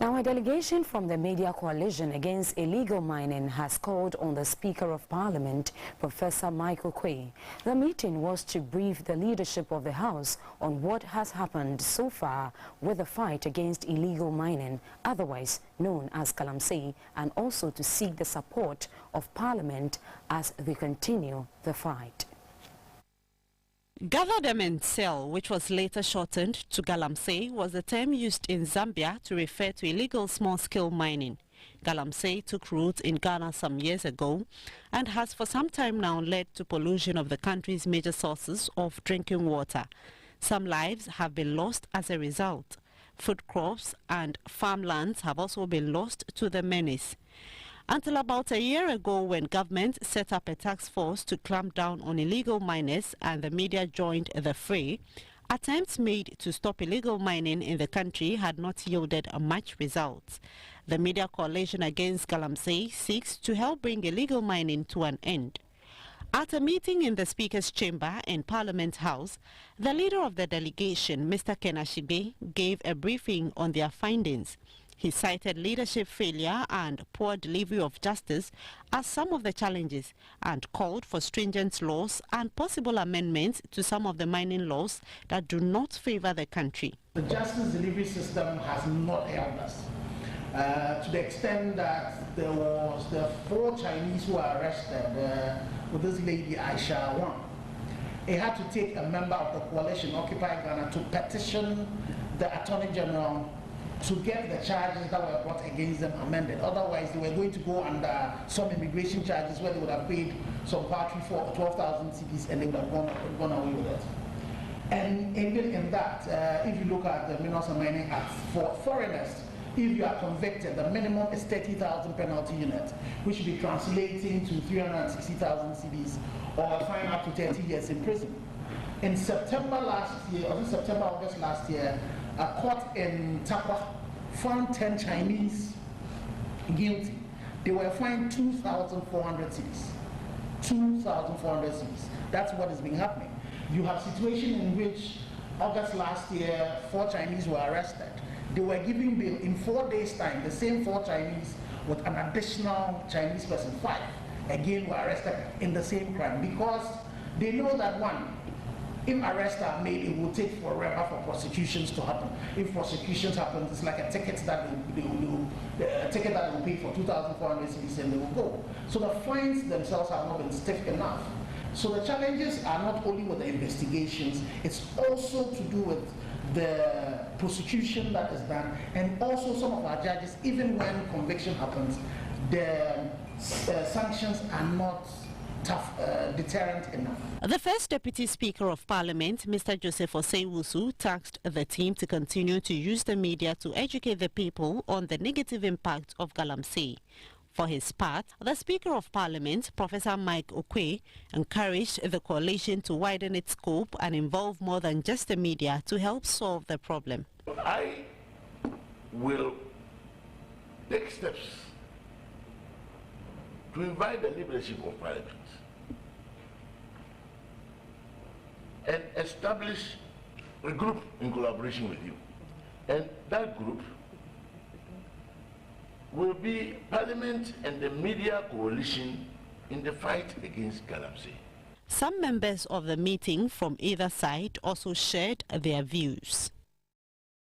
Now, a delegation from the Media Coalition Against Illegal Mining has called on the Speaker of Parliament, Professor Oquaye. The meeting was to brief the leadership of the House on what has happened so far with the fight against illegal mining, otherwise known as galamsey, and also to seek the support of Parliament as they continue the fight. Galamsey, which was later shortened to galamsey, was the term used in Zambia to refer to illegal small-scale mining. Galamsey took root in Ghana some years ago and has for some time now led to pollution of the country's major sources of drinking water. Some lives have been lost as a result. Food crops and farmlands have also been lost to the menace. Until about a year ago, when government set up a task force to clamp down on illegal miners and the media joined the fray, attempts made to stop illegal mining in the country had not yielded much results. The Media Coalition Against Galamsey seeks to help bring illegal mining to an end. At a meeting in the Speaker's chamber in Parliament House, the leader of the delegation, Mr. Kenashibe, gave a briefing on their findings. He cited leadership failure and poor delivery of justice as some of the challenges and called for stringent laws and possible amendments to some of the mining laws that do not favor the country. The justice delivery system has not helped us to the extent that there was the 4 Chinese who were arrested with this lady Aisha Wang. It had to take a member of the coalition, Occupy Ghana, to petition the Attorney General to get the charges that were brought against them amended. Otherwise, they were going to go under some immigration charges where they would have paid some party for 12,000 cedis and they would have gone away with it. And even in that, if you look at the Minerals and Mining Act, for foreigners, if you are convicted, the minimum is 30,000 penalty units, which should be translating to 360,000 cedis or a fine up to 30 years in prison. In September last year, or September, August last year, a court in Takwa found 10 Chinese guilty. They were fined 2,400 cedis. 2,400 cedis. That's what has been happening. You have a situation in which August last year, 4 Chinese were arrested. They were giving bail in 4 days' time. The same 4 Chinese with an additional Chinese person, 5, again were arrested in the same crime because they know that one, if arrests are made, it will take forever for prosecutions to happen. If prosecutions happen, it's like a ticket that they will pay for 2,400 cedis and they will go. So the fines themselves have not been stiff enough. So the challenges are not only with the investigations, it's also to do with the prosecution that is done, and also some of our judges, even when conviction happens, the sanctions are not tough, deterrent enough. The first Deputy Speaker of Parliament, Mr. Joseph Osei-Wusu, tasked the team to continue to use the media to educate the people on the negative impact of galamsey. For his part, the Speaker of Parliament, Professor Oquaye, encouraged the coalition to widen its scope and involve more than just the media to help solve the problem. I will take steps to invite the leadership of Parliament and establish a group in collaboration with you. And that group will be Parliament and the Media Coalition in the fight against galamsey. Some members of the meeting from either side also shared their views.